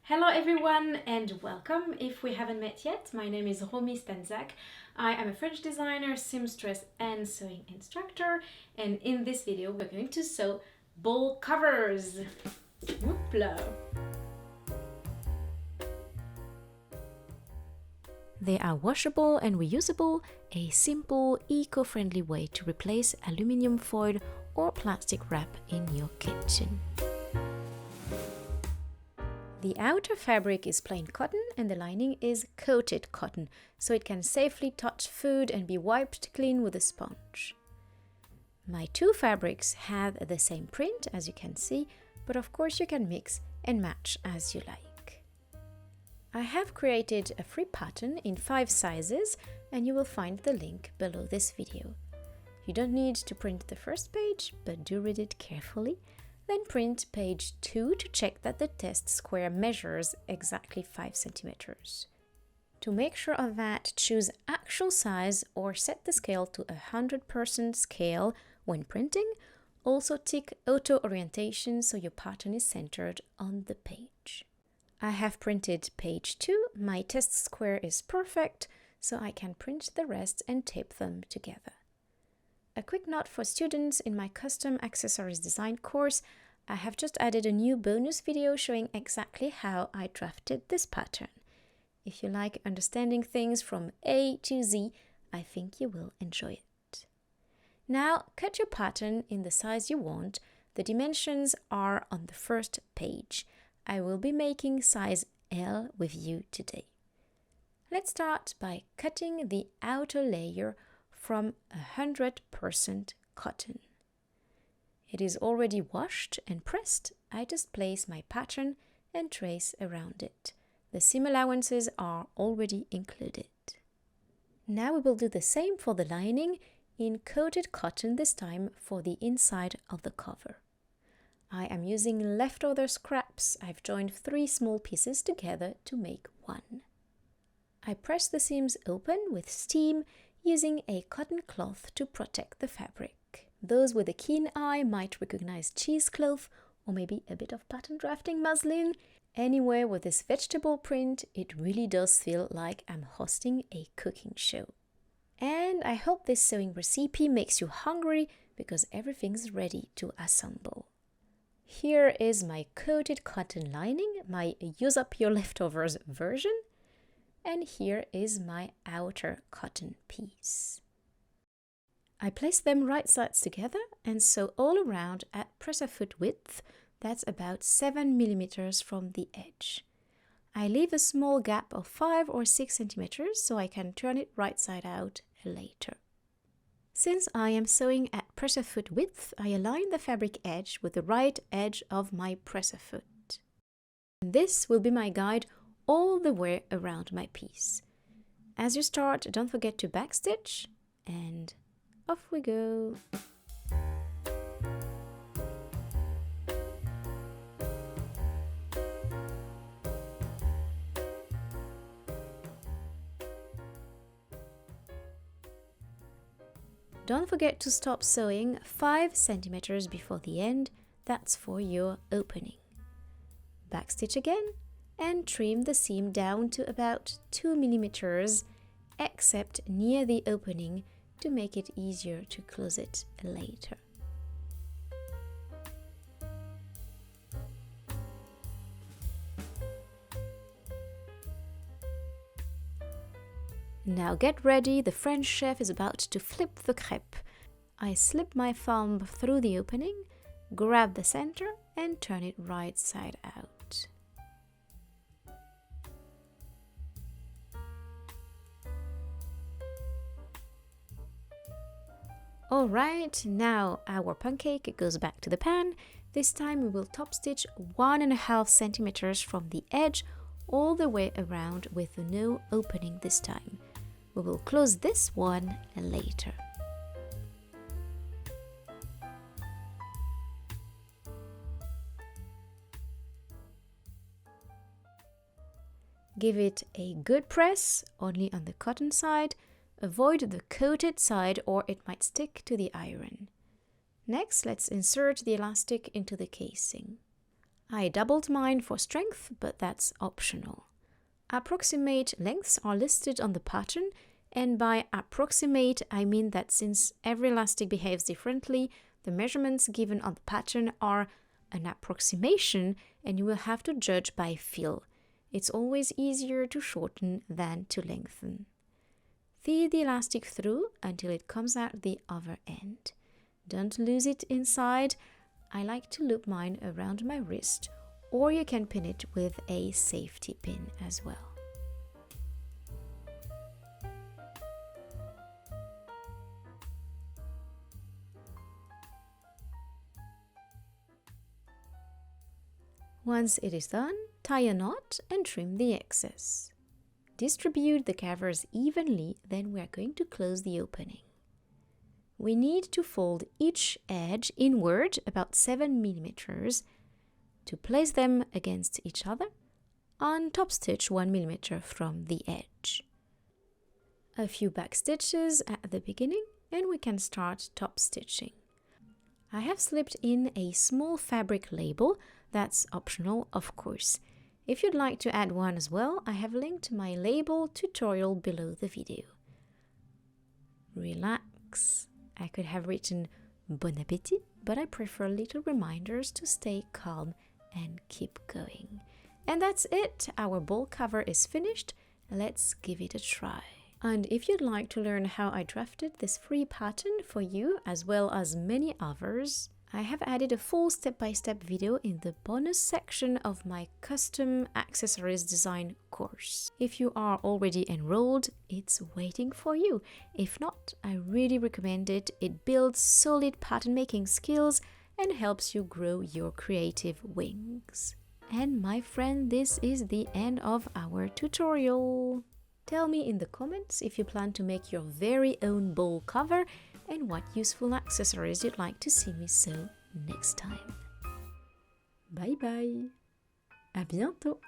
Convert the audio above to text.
Hello everyone and welcome. If we haven't met yet, my name is Romy. I am a French designer, seamstress and sewing instructor, and in this video we're going to sew bowl covers. Whoopla. They are washable and reusable, a simple, eco-friendly way to replace aluminum foil or plastic wrap in your kitchen. The outer fabric is plain cotton and the lining is coated cotton, so it can safely touch food and be wiped clean with a sponge. My two fabrics have the same print, as you can see, but of course you can mix and match as you like. I have created a free pattern in 5 sizes and you will find the link below this video. You don't need to print the first page, but do read it carefully. Then print page 2 to check that the test square measures exactly 5 centimeters. To make sure of that, choose actual size or set the scale to 100% scale when printing. Also tick auto orientation so your pattern is centered on the page. I have printed page 2. My test square is perfect, so I can print the rest and tape them together. A quick note for students in my custom accessories design course, I have just added a new bonus video showing exactly how I drafted this pattern. If you like understanding things from A to Z, I think you will enjoy it. Now cut your pattern in the size you want. The dimensions are on the first page. I will be making size L with you today. Let's start by cutting the outer layer from 100% cotton. It is already washed and pressed. I just place my pattern and trace around it. The seam allowances are already included. Now we will do the same for the lining in coated cotton, this time for the inside of the cover. I am using leftover scraps. I've joined 3 small pieces together to make one. I press the seams open with steam using a cotton cloth to protect the fabric. Those with a keen eye might recognize cheesecloth or maybe a bit of pattern drafting muslin. Anywhere with this vegetable print, it really does feel like I'm hosting a cooking show. And I hope this sewing recipe makes you hungry because everything's ready to assemble. Here is my coated cotton lining, my use up your leftovers version. And here is my outer cotton piece. I place them right sides together and sew all around at presser foot width, that's about 7 millimeters from the edge. I leave a small gap of 5 or 6 centimeters so I can turn it right side out later. Since I am sewing at presser foot width, I align the fabric edge with the right edge of my presser foot. This will be my guide all the way around my piece. As you start, don't forget to backstitch, and off we go. Don't forget to stop sewing 5 centimeters before the end, that's for your opening. Backstitch again and trim the seam down to about 2 millimeters, except near the opening to make it easier to close it later. Now get ready, the French chef is about to flip the crepe. I slip my thumb through the opening, grab the center and turn it right side out. Alright, now our pancake goes back to the pan. This time we will top stitch 1.5 centimeters from the edge all the way around with no opening this time. We will close this one later. Give it a good press, only on the cotton side. Avoid the coated side or it might stick to the iron. Next, let's insert the elastic into the casing. I doubled mine for strength, but that's optional. Approximate lengths are listed on the pattern, and by approximate I mean that since every elastic behaves differently, the measurements given on the pattern are an approximation and you will have to judge by feel. It's always easier to shorten than to lengthen. Feed the elastic through until it comes out the other end. Don't lose it inside. I like to loop mine around my wrist, or you can pin it with a safety pin as well. Once it is done, tie a knot and trim the excess. Distribute the covers evenly, then we are going to close the opening. We need to fold each edge inward about 7 mm to place them against each other and top stitch 1 mm from the edge. A few back stitches at the beginning and we can start top stitching. I have slipped in a small fabric label, that's optional of course. If you'd like to add one as well, I have linked my label tutorial below the video. Relax. I could have written bon appétit, but I prefer little reminders to stay calm and keep going. And that's it, our ball cover is finished. Let's give it a try. And if you'd like to learn how I drafted this free pattern for you, as well as many others, I have added a full step-by-step video in the bonus section of my custom accessories design course. If you are already enrolled, it's waiting for you. If not, I really recommend it. It builds solid pattern making skills and helps you grow your creative wings. And my friend, this is the end of our tutorial. Tell me in the comments if you plan to make your very own bowl cover and what useful accessories you'd like to see me sew next time. Bye bye! À bientôt!